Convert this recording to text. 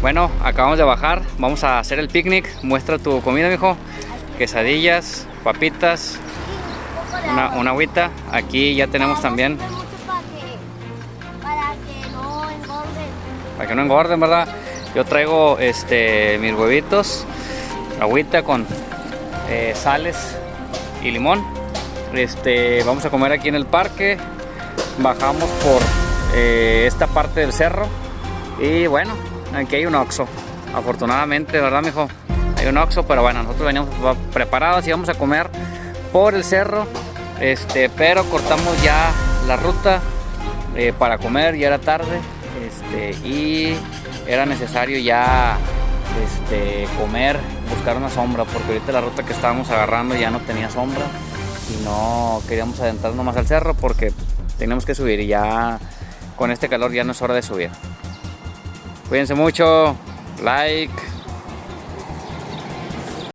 Bueno, acabamos de bajar, vamos a hacer el picnic. Muestra tu comida, mijo. Quesadillas, papitas, una agüita. Aquí ya tenemos también. Para que no engorden, ¿verdad? Yo traigo mis huevitos, agüita con sales y limón. Vamos a comer aquí en el parque. Bajamos por esta parte del cerro. Y bueno, aquí hay un Oxxo. Afortunadamente, ¿verdad, mijo? Hay un Oxxo, pero bueno, nosotros veníamos preparados y vamos a comer por el cerro. Pero cortamos ya la ruta para comer, ya era tarde. Y era necesario ya comer, buscar una sombra, porque ahorita la ruta que estábamos agarrando ya no tenía sombra y no queríamos adentrarnos más al cerro porque teníamos que subir y ya con este calor ya no es hora de subir. Cuídense mucho, like.